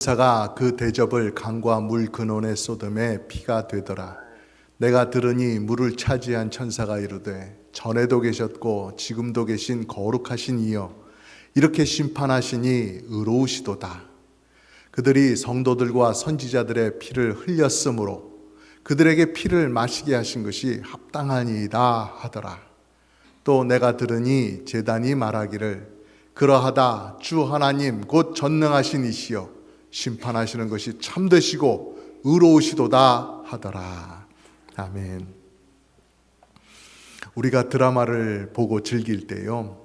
천사가 그 대접을 강과 물 근원에 쏟음에 피가 되더라. 내가 들으니 물을 차지한 천사가 이르되 전에도 계셨고 지금도 계신 거룩하신 이여 이렇게 심판하시니 의로우시도다. 그들이 성도들과 선지자들의 피를 흘렸으므로 그들에게 피를 마시게 하신 것이 합당하니이다 하더라. 또 내가 들으니 제단이 말하기를 그러하다 주 하나님 곧 전능하신 이시여 심판하시는 것이 참되시고 의로우시도다 하더라. 아멘. 우리가 드라마를 보고 즐길 때요,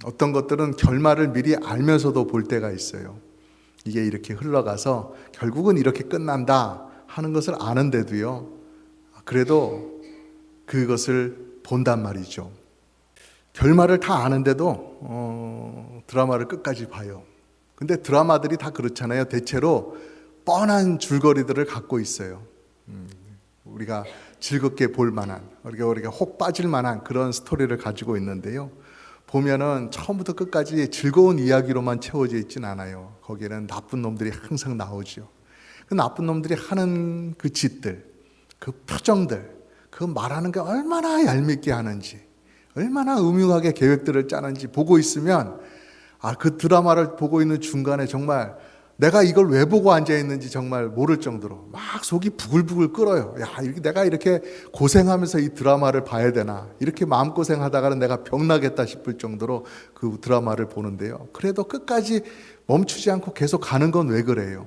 어떤 것들은 결말을 미리 알면서도 볼 때가 있어요. 이게 이렇게 흘러가서 결국은 이렇게 끝난다 하는 것을 아는데도요, 그래도 그것을 본단 말이죠. 결말을 다 아는데도 드라마를 끝까지 봐요. 근데 드라마들이 다 그렇잖아요. 대체로 뻔한 줄거리들을 갖고 있어요. 우리가 즐겁게 볼 만한, 우리가 혹 빠질 만한 그런 스토리를 가지고 있는데요. 보면은 처음부터 끝까지 즐거운 이야기로만 채워져 있진 않아요. 거기에는 나쁜 놈들이 항상 나오죠. 그 나쁜 놈들이 하는 그 짓들, 그 표정들, 그 말하는 게 얼마나 얄밉게 하는지, 얼마나 음흉하게 계획들을 짜는지 보고 있으면 그 드라마를 보고 있는 중간에 정말 내가 이걸 왜 보고 앉아있는지 정말 모를 정도로 막 속이 부글부글 끓어요. 내가 이렇게 고생하면서 이 드라마를 봐야 되나, 이렇게 마음고생하다가는 내가 병나겠다 싶을 정도로 그 드라마를 보는데요. 그래도 끝까지 멈추지 않고 계속 가는 건 왜 그래요?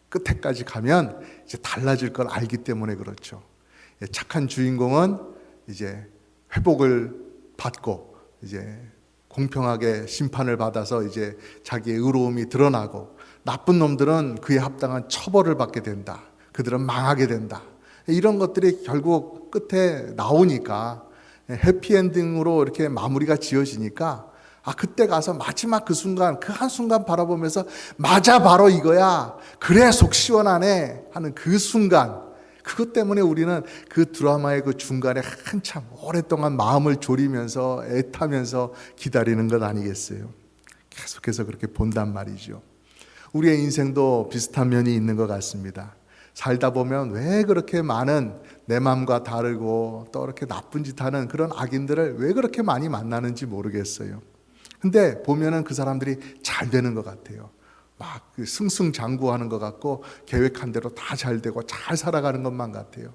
끝에까지 가면 이제 달라질 걸 알기 때문에 그렇죠. 착한 주인공은 이제 회복을 받고 이제 공평하게 심판을 받아서 이제 자기의 의로움이 드러나고, 나쁜 놈들은 그에 합당한 처벌을 받게 된다. 그들은 망하게 된다. 이런 것들이 결국 끝에 나오니까, 해피엔딩으로 이렇게 마무리가 지어지니까, 그때 가서 마지막 그 순간, 그 한순간 바라보면서 맞아, 바로 이거야, 그래 속 시원하네 하는 그 순간, 그것 때문에 우리는 그 드라마의 그 중간에 한참 오랫동안 마음을 졸이면서 애타면서 기다리는 것 아니겠어요? 계속해서 그렇게 본단 말이죠. 우리의 인생도 비슷한 면이 있는 것 같습니다. 살다 보면 왜 그렇게 많은 내 마음과 다르고 또 이렇게 나쁜 짓 하는 그런 악인들을 왜 그렇게 많이 만나는지 모르겠어요. 근데 보면은 그 사람들이 잘 되는 것 같아요. 막 승승장구하는 것 같고 계획한 대로 다 잘 되고 잘 살아가는 것만 같아요.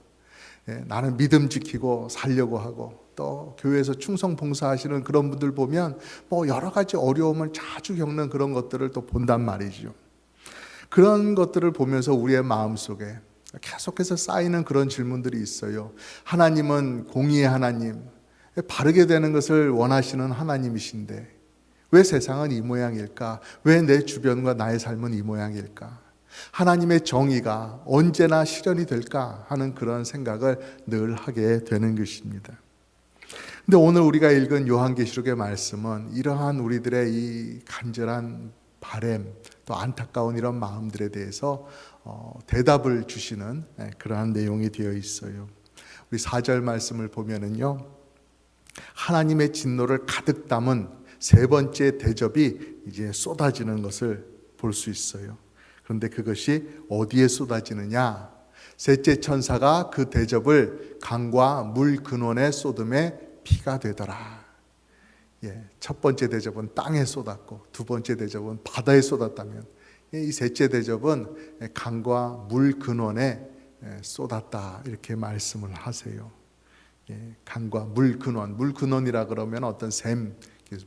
나는 믿음 지키고 살려고 하고, 또 교회에서 충성 봉사하시는 그런 분들 보면 뭐 여러 가지 어려움을 자주 겪는 그런 것들을 또 본단 말이죠. 그런 것들을 보면서 우리의 마음속에 계속해서 쌓이는 그런 질문들이 있어요. 하나님은 공의의 하나님, 바르게 되는 것을 원하시는 하나님이신데 왜 세상은 이 모양일까? 왜 내 주변과 나의 삶은 이 모양일까? 하나님의 정의가 언제나 실현이 될까 하는 그런 생각을 늘 하게 되는 것입니다. 근데 오늘 우리가 읽은 요한계시록의 말씀은 이러한 우리들의 이 간절한 바람, 또 안타까운 이런 마음들에 대해서 대답을 주시는 그러한 내용이 되어 있어요. 우리 4절 말씀을 보면은요, 하나님의 진노를 가득 담은 세 번째 대접이 이제 쏟아지는 것을 볼 수 있어요. 그런데 그것이 어디에 쏟아지느냐? 셋째 천사가 그 대접을 강과 물 근원에 쏟음에 피가 되더라. 첫 번째 대접은 땅에 쏟았고 두 번째 대접은 바다에 쏟았다면, 이 셋째 대접은 강과 물 근원에 쏟았다, 이렇게 말씀을 하세요. 강과 물 근원, 물 근원이라 그러면 어떤 샘,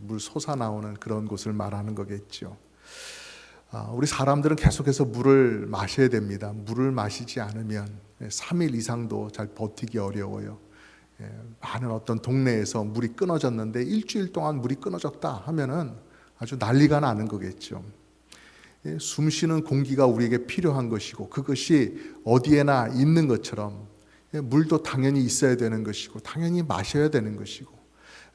물 솟아나오는 그런 곳을 말하는 거겠죠. 우리 사람들은 계속해서 물을 마셔야 됩니다. 물을 마시지 않으면 3일 이상도 잘 버티기 어려워요. 많은 어떤 동네에서 물이 끊어졌는데 일주일 동안 물이 끊어졌다 하면은 아주 난리가 나는 거겠죠. 숨 쉬는 공기가 우리에게 필요한 것이고, 그것이 어디에나 있는 것처럼 물도 당연히 있어야 되는 것이고 당연히 마셔야 되는 것이고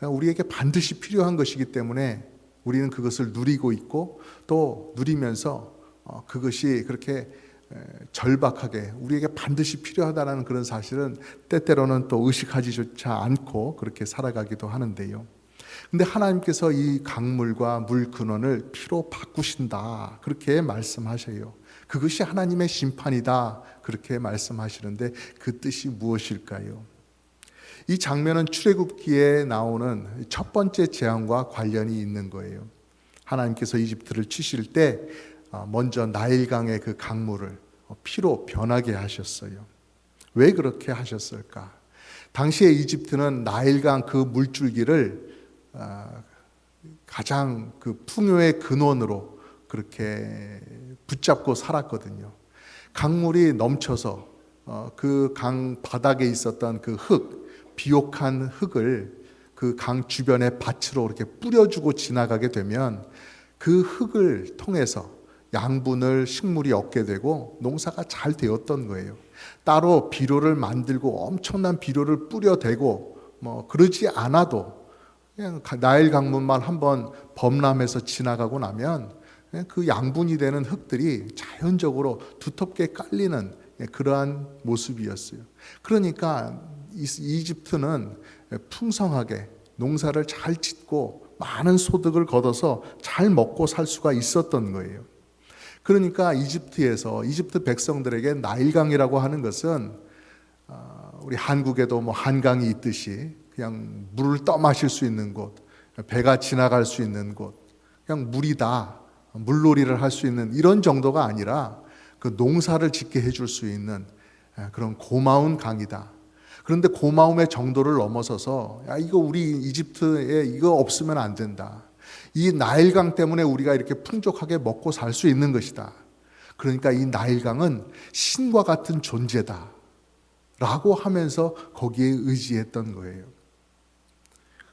우리에게 반드시 필요한 것이기 때문에 우리는 그것을 누리고 있고, 또 누리면서 그것이 그렇게 절박하게 우리에게 반드시 필요하다는 그런 사실은 때때로는 또 의식하지조차 않고 그렇게 살아가기도 하는데요. 근데 하나님께서 이 강물과 물 근원을 피로 바꾸신다. 그렇게 말씀하셔요. 그것이 하나님의 심판이다. 그렇게 말씀하시는데 그 뜻이 무엇일까요? 이 장면은 출애굽기에 나오는 첫 번째 재앙과 관련이 있는 거예요. 하나님께서 이집트를 치실 때 먼저 나일강의 그 강물을 피로 변하게 하셨어요. 왜 그렇게 하셨을까? 당시에 이집트는 나일강 그 물줄기를 가장 그 풍요의 근원으로 그렇게 붙잡고 살았거든요. 강물이 넘쳐서 그 강 바닥에 있었던 그 비옥한 흙을 그 강 주변의 밭으로 이렇게 뿌려주고 지나가게 되면 그 흙을 통해서 양분을 식물이 얻게 되고 농사가 잘 되었던 거예요. 따로 비료를 만들고 엄청난 비료를 뿌려대고 그러지 않아도 그냥 나일 강물만 한번 범람해서 지나가고 나면 그 양분이 되는 흙들이 자연적으로 두텁게 깔리는 그러한 모습이었어요. 그러니까 이집트는 풍성하게 농사를 잘 짓고 많은 소득을 거둬서 잘 먹고 살 수가 있었던 거예요. 그러니까 이집트 백성들에게 나일강이라고 하는 것은 우리 한국에도 한강이 있듯이 그냥 물을 떠마실 수 있는 곳, 배가 지나갈 수 있는 곳, 그냥 물이다, 물놀이를 할 수 있는 이런 정도가 아니라 그 농사를 짓게 해줄 수 있는 그런 고마운 강이다. 그런데 고마움의 정도를 넘어서서 이거 우리 이집트에 이거 없으면 안 된다. 이 나일강 때문에 우리가 이렇게 풍족하게 먹고 살 수 있는 것이다. 그러니까 이 나일강은 신과 같은 존재다 라고 하면서 거기에 의지했던 거예요.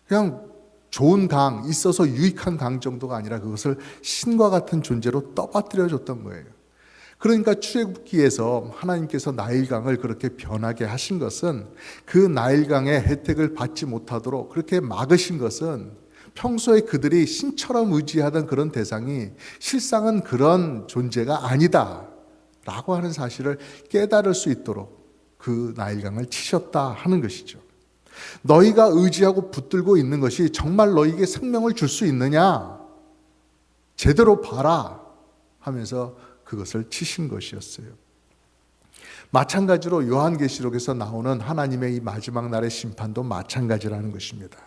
그냥 좋은 강, 있어서 유익한 강 정도가 아니라 그것을 신과 같은 존재로 떠받들여 줬던 거예요. 그러니까 출애굽기에서 하나님께서 나일강을 그렇게 변하게 하신 것은 그 나일강의 혜택을 받지 못하도록 그렇게 막으신 것은 평소에 그들이 신처럼 의지하던 그런 대상이 실상은 그런 존재가 아니다 라고 하는 사실을 깨달을 수 있도록 그 나일강을 치셨다 하는 것이죠. 너희가 의지하고 붙들고 있는 것이 정말 너희에게 생명을 줄 수 있느냐? 제대로 봐라 하면서 그것을 치신 것이었어요. 마찬가지로 요한계시록에서 나오는 하나님의 이 마지막 날의 심판도 마찬가지라는 것입니다.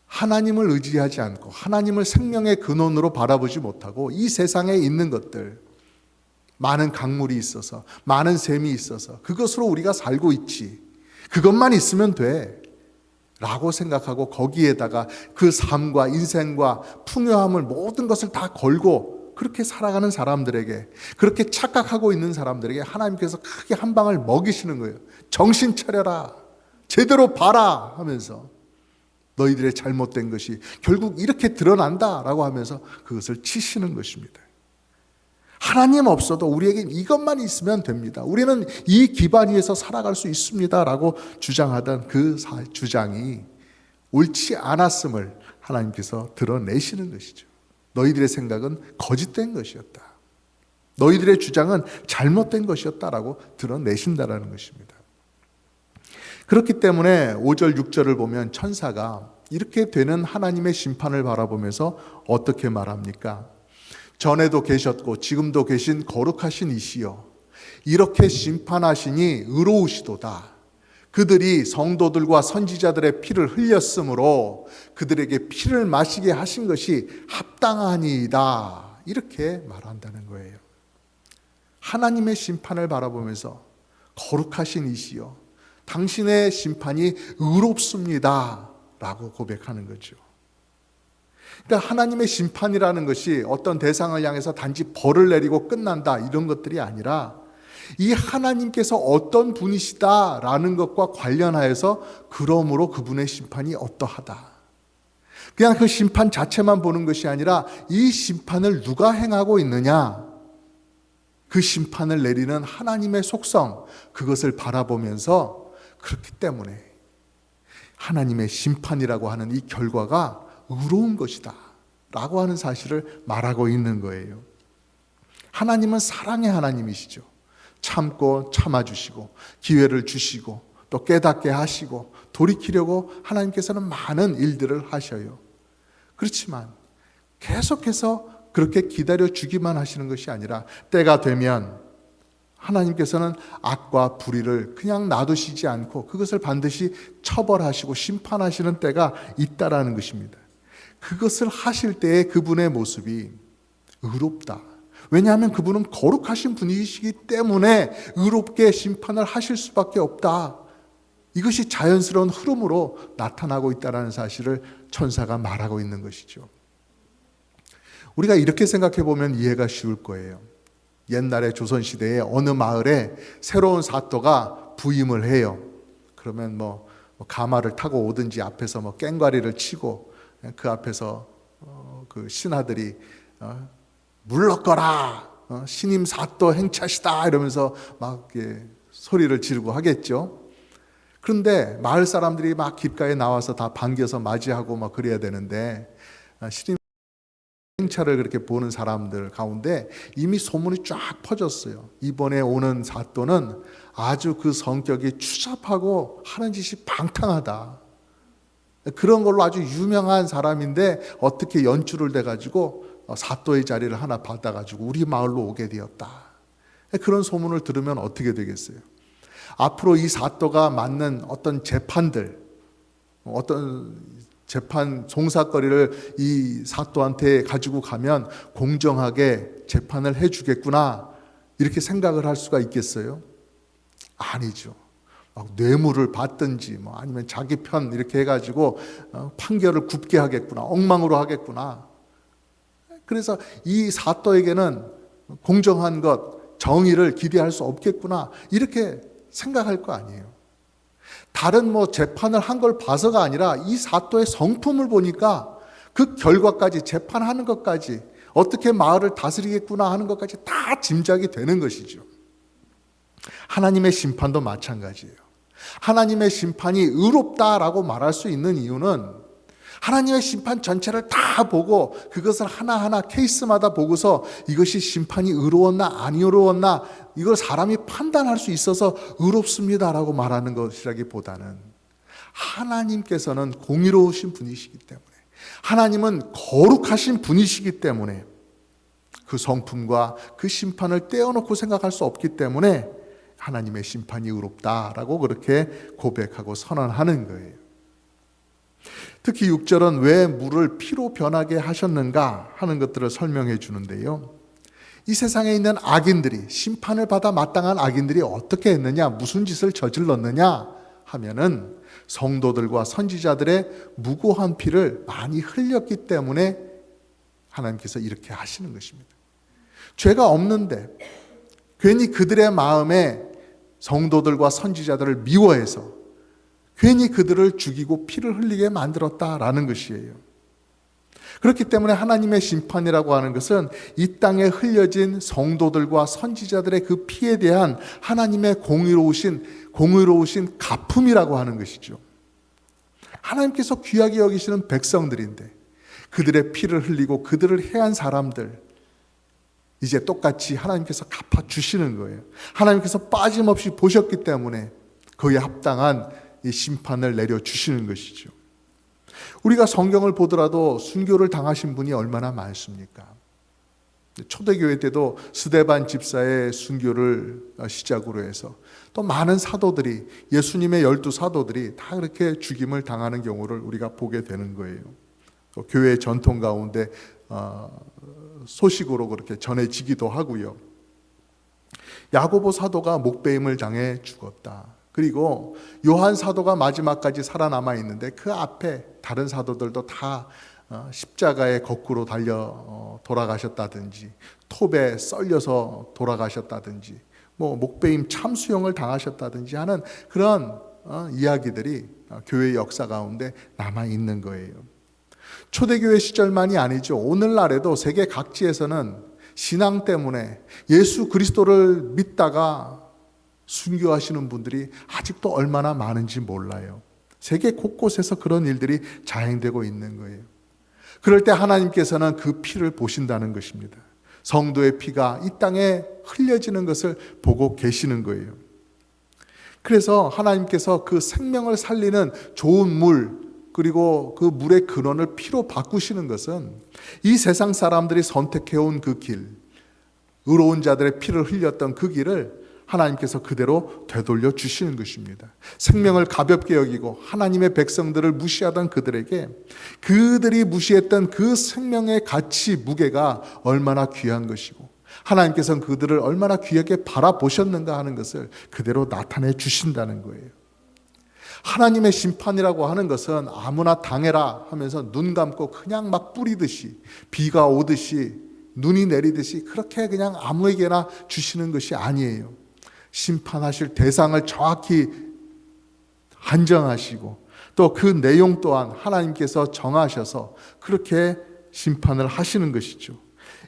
하나님을 의지하지 않고 하나님을 생명의 근원으로 바라보지 못하고 이 세상에 있는 것들, 많은 강물이 있어서 많은 샘이 있어서 그것으로 우리가 살고 있지, 그것만 있으면 돼 라고 생각하고 거기에다가 그 삶과 인생과 풍요함을 모든 것을 다 걸고 그렇게 살아가는 사람들에게, 그렇게 착각하고 있는 사람들에게 하나님께서 크게 한 방을 먹이시는 거예요. 정신 차려라, 제대로 봐라 하면서 너희들의 잘못된 것이 결국 이렇게 드러난다라고 하면서 그것을 치시는 것입니다. 하나님 없어도 우리에게 이것만 있으면 됩니다. 우리는 이 기반 위에서 살아갈 수 있습니다 라고 주장하던 그 주장이 옳지 않았음을 하나님께서 드러내시는 것이죠. 너희들의 생각은 거짓된 것이었다. 너희들의 주장은 잘못된 것이었다라고 드러내신다라는 것입니다. 그렇기 때문에 5절, 6절을 보면 천사가 이렇게 되는 하나님의 심판을 바라보면서 어떻게 말합니까? 전에도 계셨고 지금도 계신 거룩하신 이시여, 이렇게 심판하시니 의로우시도다. 그들이 성도들과 선지자들의 피를 흘렸으므로 그들에게 피를 마시게 하신 것이 합당하니이다. 이렇게 말한다는 거예요. 하나님의 심판을 바라보면서 거룩하신 이시여, 당신의 심판이 의롭습니다 라고 고백하는 거죠. 그러니까 하나님의 심판이라는 것이 어떤 대상을 향해서 단지 벌을 내리고 끝난다 이런 것들이 아니라 이 하나님께서 어떤 분이시다라는 것과 관련하여서 그러므로 그분의 심판이 어떠하다. 그냥 그 심판 자체만 보는 것이 아니라 이 심판을 누가 행하고 있느냐, 그 심판을 내리는 하나님의 속성, 그것을 바라보면서 그렇기 때문에 하나님의 심판이라고 하는 이 결과가 의로운 것이다 라고 하는 사실을 말하고 있는 거예요. 하나님은 사랑의 하나님이시죠. 참고 참아주시고 기회를 주시고 또 깨닫게 하시고 돌이키려고 하나님께서는 많은 일들을 하셔요. 그렇지만 계속해서 그렇게 기다려 주기만 하시는 것이 아니라 때가 되면 하나님께서는 악과 불의를 그냥 놔두시지 않고 그것을 반드시 처벌하시고 심판하시는 때가 있다라는 것입니다. 그것을 하실 때의 그분의 모습이 의롭다. 왜냐하면 그분은 거룩하신 분이시기 때문에 의롭게 심판을 하실 수밖에 없다. 이것이 자연스러운 흐름으로 나타나고 있다는 사실을 천사가 말하고 있는 것이죠. 우리가 이렇게 생각해 보면 이해가 쉬울 거예요. 옛날에 조선시대에 어느 마을에 새로운 사또가 부임을 해요. 그러면 가마를 타고 오든지 앞에서 꽹과리를 치고 그 앞에서 그 신하들이 물러거라, 신임 사또 행차시다 이러면서 막 소리를 지르고 하겠죠. 그런데 마을 사람들이 막 귓가에 나와서 다 반겨서 맞이하고 막 그래야 되는데 신임 행차를 그렇게 보는 사람들 가운데 이미 소문이 쫙 퍼졌어요. 이번에 오는 사또는 아주 그 성격이 추잡하고 하는 짓이 방탕하다. 그런 걸로 아주 유명한 사람인데 어떻게 연출을 돼가지고 사또의 자리를 하나 받아가지고 우리 마을로 오게 되었다. 그런 소문을 들으면 어떻게 되겠어요? 앞으로 이 사또가 맡는 어떤 재판들, 어떤 재판 종사거리를 이 사또한테 가지고 가면 공정하게 재판을 해주겠구나 이렇게 생각을 할 수가 있겠어요? 아니죠. 막 뇌물을 받든지 아니면 자기 편 이렇게 해가지고 판결을 굽게 하겠구나, 엉망으로 하겠구나. 그래서 이 사또에게는 공정한 것, 정의를 기대할 수 없겠구나 이렇게 생각할 거 아니에요. 다른 재판을 한 걸 봐서가 아니라 이 사또의 성품을 보니까 그 결과까지 재판하는 것까지 어떻게 마을을 다스리겠구나 하는 것까지 다 짐작이 되는 것이죠. 하나님의 심판도 마찬가지예요. 하나님의 심판이 의롭다라고 말할 수 있는 이유는 하나님의 심판 전체를 다 보고 그것을 하나하나 케이스마다 보고서 이것이 심판이 의로웠나 안 의로웠나 이걸 사람이 판단할 수 있어서 의롭습니다라고 말하는 것이라기보다는 하나님께서는 공의로우신 분이시기 때문에 하나님은 거룩하신 분이시기 때문에 그 성품과 그 심판을 떼어놓고 생각할 수 없기 때문에 하나님의 심판이 의롭다라고 그렇게 고백하고 선언하는 거예요. 특히 6절은 왜 물을 피로 변하게 하셨는가 하는 것들을 설명해 주는데요. 이 세상에 있는 악인들이 심판을 받아 마땅한 악인들이 어떻게 했느냐, 무슨 짓을 저질렀느냐 하면은 성도들과 선지자들의 무고한 피를 많이 흘렸기 때문에 하나님께서 이렇게 하시는 것입니다. 죄가 없는데 괜히 그들의 마음에 성도들과 선지자들을 미워해서 괜히 그들을 죽이고 피를 흘리게 만들었다라는 것이에요. 그렇기 때문에 하나님의 심판이라고 하는 것은 이 땅에 흘려진 성도들과 선지자들의 그 피에 대한 하나님의 공의로우신 가품이라고 하는 것이죠. 하나님께서 귀하게 여기시는 백성들인데 그들의 피를 흘리고 그들을 해한 사람들 이제 똑같이 하나님께서 갚아주시는 거예요. 하나님께서 빠짐없이 보셨기 때문에 그에 합당한 이 심판을 내려주시는 것이죠. 우리가 성경을 보더라도 순교를 당하신 분이 얼마나 많습니까? 초대교회 때도 스데반 집사의 순교를 시작으로 해서 또 많은 사도들이 예수님의 12사도들이 다 그렇게 죽임을 당하는 경우를 우리가 보게 되는 거예요. 또 교회의 전통 가운데 소식으로 그렇게 전해지기도 하고요. 야고보 사도가 목베임을 당해 죽었다. 그리고 요한 사도가 마지막까지 살아남아 있는데 그 앞에 다른 사도들도 다 십자가에 거꾸로 달려 돌아가셨다든지 톱에 썰려서 돌아가셨다든지 목베임 참수형을 당하셨다든지 하는 그런 이야기들이 교회의 역사 가운데 남아 있는 거예요. 초대교회 시절만이 아니죠. 오늘날에도 세계 각지에서는 신앙 때문에 예수 그리스도를 믿다가 순교하시는 분들이 아직도 얼마나 많은지 몰라요. 세계 곳곳에서 그런 일들이 자행되고 있는 거예요. 그럴 때 하나님께서는 그 피를 보신다는 것입니다. 성도의 피가 이 땅에 흘려지는 것을 보고 계시는 거예요. 그래서 하나님께서 그 생명을 살리는 좋은 물, 그리고 그 물의 근원을 피로 바꾸시는 것은 이 세상 사람들이 선택해온 그 길, 의로운 자들의 피를 흘렸던 그 길을 하나님께서 그대로 되돌려 주시는 것입니다. 생명을 가볍게 여기고 하나님의 백성들을 무시하던 그들에게 그들이 무시했던 그 생명의 가치, 무게가 얼마나 귀한 것이고 하나님께서는 그들을 얼마나 귀하게 바라보셨는가 하는 것을 그대로 나타내 주신다는 거예요. 하나님의 심판이라고 하는 것은 아무나 당해라 하면서 눈 감고 그냥 막 뿌리듯이, 비가 오듯이, 눈이 내리듯이 그렇게 그냥 아무에게나 주시는 것이 아니에요. 심판하실 대상을 정확히 한정하시고 또 그 내용 또한 하나님께서 정하셔서 그렇게 심판을 하시는 것이죠.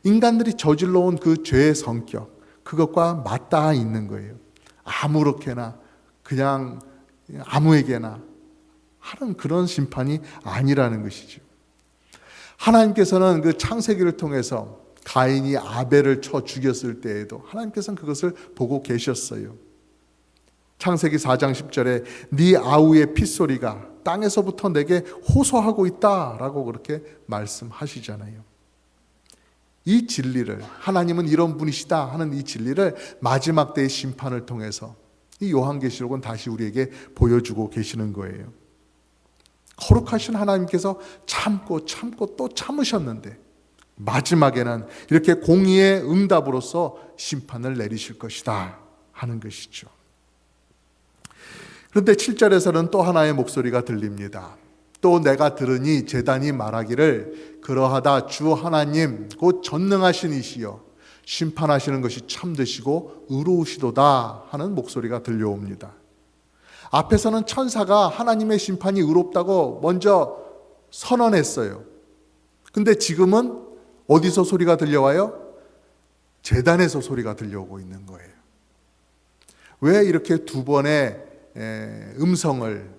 인간들이 저질러 온 그 죄의 성격, 그것과 맞닿아 있는 거예요. 아무렇게나 그냥 아무에게나 하는 그런 심판이 아니라는 것이죠. 하나님께서는 그 창세기를 통해서 가인이 아벨을 쳐 죽였을 때에도 하나님께서는 그것을 보고 계셨어요. 창세기 4장 10절에 네 아우의 핏소리가 땅에서부터 내게 호소하고 있다라고 그렇게 말씀하시잖아요. 이 진리를, 하나님은 이런 분이시다 하는 이 진리를 마지막 때의 심판을 통해서 이 요한계시록은 다시 우리에게 보여주고 계시는 거예요. 거룩하신 하나님께서 참고 또 참으셨는데 마지막에는 이렇게 공의의 응답으로서 심판을 내리실 것이다 하는 것이죠. 그런데 7절에서는 또 하나의 목소리가 들립니다. 또 내가 들으니 제단이 말하기를 그러하다 주 하나님 곧 전능하신 이시여 심판하시는 것이 참되시고 의로우시도다 하는 목소리가 들려옵니다. 앞에서는 천사가 하나님의 심판이 의롭다고 먼저 선언했어요. 근데 지금은 어디서 소리가 들려와요? 제단에서 소리가 들려오고 있는 거예요. 왜 이렇게 두 번의 음성을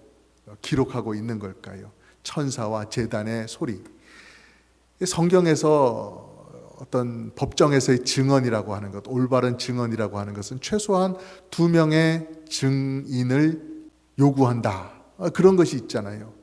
기록하고 있는 걸까요? 천사와 제단의 소리. 성경에서 어떤 법정에서의 증언이라고 하는 것, 올바른 증언이라고 하는 것은 최소한 2명의 증인을 요구한다. 그런 것이 있잖아요.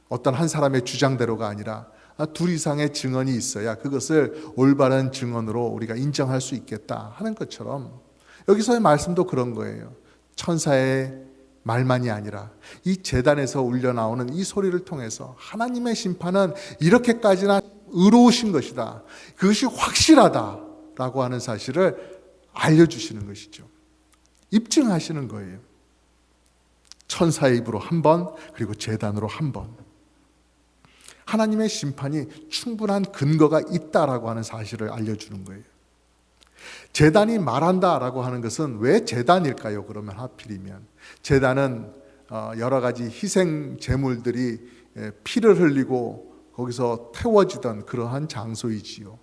어떤 한 사람의 주장대로가 아니라 2 이상의 증언이 있어야 그것을 올바른 증언으로 우리가 인정할 수 있겠다 하는 것처럼 여기서의 말씀도 그런 거예요. 천사의 말만이 아니라 이 제단에서 울려나오는 이 소리를 통해서 하나님의 심판은 이렇게까지나 의로우신 것이다. 그것이 확실하다라고 하는 사실을 알려주시는 것이죠. 입증하시는 거예요. 천사의 입으로 한 번, 그리고 제단으로 한 번. 하나님의 심판이 충분한 근거가 있다라고 하는 사실을 알려주는 거예요. 제단이 말한다라고 하는 것은 왜 제단일까요? 그러면 하필이면 제단은 여러 가지 희생 제물들이 피를 흘리고 거기서 태워지던 그러한 장소이지요.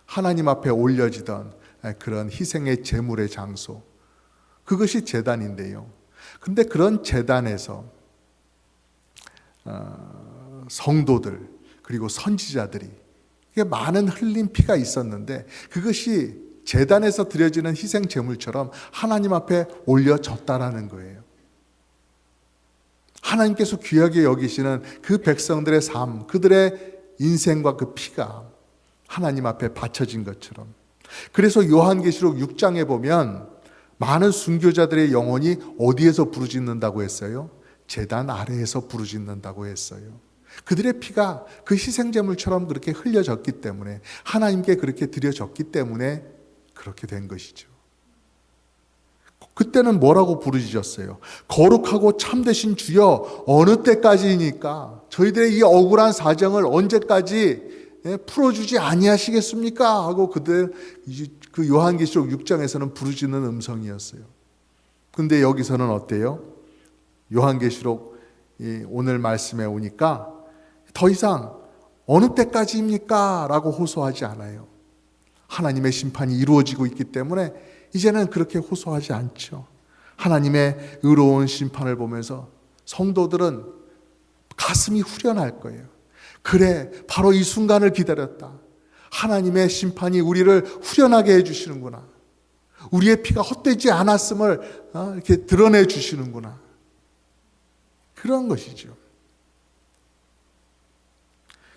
하나님 앞에 올려지던 그런 희생의 제물의 장소, 그것이 제단인데요. 근데 그런 제단에서 성도들 그리고 선지자들이 많은 흘린 피가 있었는데 그것이 제단에서 드려지는 희생 제물처럼 하나님 앞에 올려졌다라는 거예요. 하나님께서 귀하게 여기시는 그 백성들의 삶, 그들의 인생과 그 피가 하나님 앞에 바쳐진 것처럼. 그래서 요한계시록 6장에 보면 많은 순교자들의 영혼이 어디에서 부르짖는다고 했어요? 제단 아래에서 부르짖는다고 했어요. 그들의 피가 그 희생제물처럼 그렇게 흘려졌기 때문에, 하나님께 그렇게 드려졌기 때문에 그렇게 된 것이죠. 그때는 뭐라고 부르짖었어요? 거룩하고 참되신 주여, 어느 때까지이니까 저희들의 이 억울한 사정을 언제까지 풀어주지 아니하시겠습니까? 하고 그들 그 요한계시록 6장에서는 부르짖는 음성이었어요. 근데 여기서는 어때요? 요한계시록 오늘 말씀에 오니까 더 이상 어느 때까지입니까? 라고 호소하지 않아요. 하나님의 심판이 이루어지고 있기 때문에 이제는 그렇게 호소하지 않죠. 하나님의 의로운 심판을 보면서 성도들은 가슴이 후련할 거예요. 그래, 바로 이 순간을 기다렸다. 하나님의 심판이 우리를 후련하게 해주시는구나. 우리의 피가 헛되지 않았음을 이렇게 드러내 주시는구나. 그런 것이죠.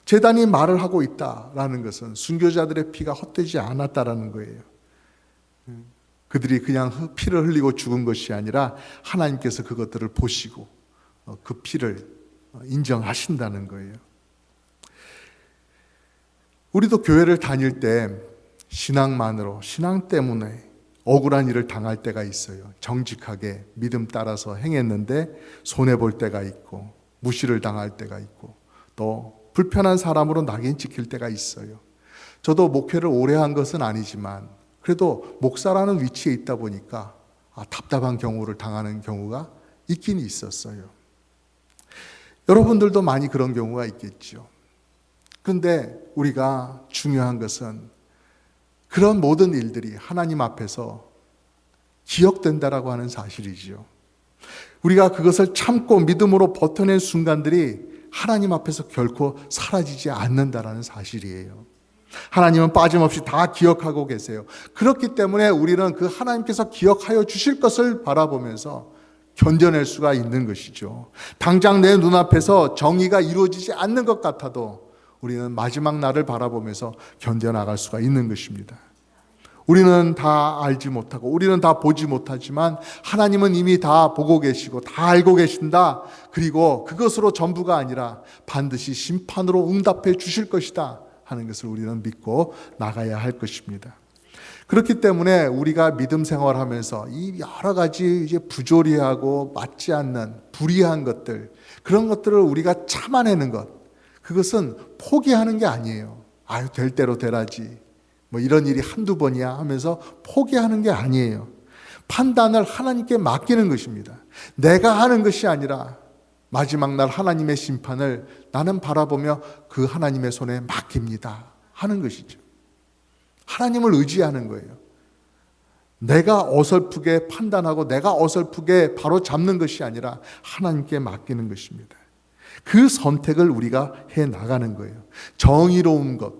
제단이 말을 하고 있다라는 것은 순교자들의 피가 헛되지 않았다라는 거예요. 그들이 그냥 피를 흘리고 죽은 것이 아니라 하나님께서 그것들을 보시고 그 피를 인정하신다는 거예요. 우리도 교회를 다닐 때 신앙만으로, 신앙 때문에 억울한 일을 당할 때가 있어요. 정직하게 믿음 따라서 행했는데 손해볼 때가 있고 무시를 당할 때가 있고 또 불편한 사람으로 낙인 찍힐 때가 있어요. 저도 목회를 오래 한 것은 아니지만 그래도 목사라는 위치에 있다 보니까 답답한 경우를 당하는 경우가 있긴 있었어요. 여러분들도 많이 그런 경우가 있겠죠. 그런데 우리가 중요한 것은 그런 모든 일들이 하나님 앞에서 기억된다라고 하는 사실이지요. 우리가 그것을 참고 믿음으로 버텨낸 순간들이 하나님 앞에서 결코 사라지지 않는다라는 사실이에요. 하나님은 빠짐없이 다 기억하고 계세요. 그렇기 때문에 우리는 그 하나님께서 기억하여 주실 것을 바라보면서 견뎌낼 수가 있는 것이죠. 당장 내 눈앞에서 정의가 이루어지지 않는 것 같아도 우리는 마지막 날을 바라보면서 견뎌나갈 수가 있는 것입니다. 우리는 다 알지 못하고 우리는 다 보지 못하지만 하나님은 이미 다 보고 계시고 다 알고 계신다. 그리고 그것으로 전부가 아니라 반드시 심판으로 응답해 주실 것이다 하는 것을 우리는 믿고 나가야 할 것입니다. 그렇기 때문에 우리가 믿음 생활하면서 이 여러 가지 이제 부조리하고 맞지 않는 불의한 것들, 그런 것들을 우리가 참아내는 것, 그것은 포기하는 게 아니에요. 아유, 될 대로 되라지. 뭐 이런 일이 한두 번이야 하면서 포기하는 게 아니에요. 판단을 하나님께 맡기는 것입니다. 내가 하는 것이 아니라 마지막 날 하나님의 심판을 나는 바라보며 그 하나님의 손에 맡깁니다 하는 것이죠. 하나님을 의지하는 거예요. 내가 어설프게 판단하고 내가 어설프게 바로 잡는 것이 아니라 하나님께 맡기는 것입니다. 그 선택을 우리가 해 나가는 거예요. 정의로운 것,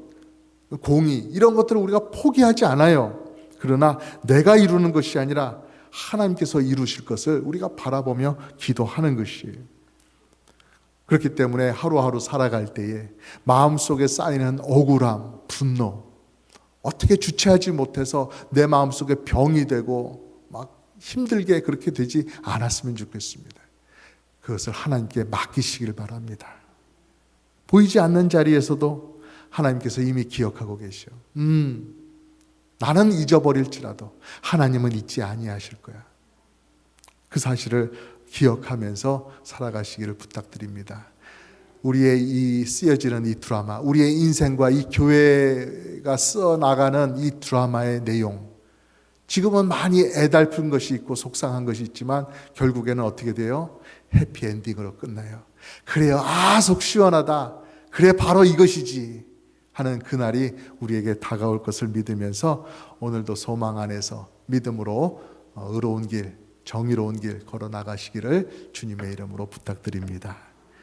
공의, 이런 것들을 우리가 포기하지 않아요. 그러나 내가 이루는 것이 아니라 하나님께서 이루실 것을 우리가 바라보며 기도하는 것이에요. 그렇기 때문에 하루하루 살아갈 때에 마음속에 쌓이는 억울함, 분노, 어떻게 주체하지 못해서 내 마음속에 병이 되고 막 힘들게 그렇게 되지 않았으면 좋겠습니다. 그것을 하나님께 맡기시길 바랍니다. 보이지 않는 자리에서도 하나님께서 이미 기억하고 계셔. 나는 잊어버릴지라도 하나님은 잊지 아니하실 거야. 그 사실을 기억하면서 살아가시기를 부탁드립니다. 우리의 이 쓰여지는 이 드라마, 우리의 인생과 이 교회가 써나가는 이 드라마의 내용, 지금은 많이 애달픈 것이 있고 속상한 것이 있지만 결국에는 어떻게 돼요? 해피엔딩으로 끝나요. 그래요. 속 시원하다. 그래, 바로 이것이지 하는 그날이 우리에게 다가올 것을 믿으면서 오늘도 소망 안에서 믿음으로 의로운 길, 정의로운 길 걸어 나가시기를 주님의 이름으로 부탁드립니다.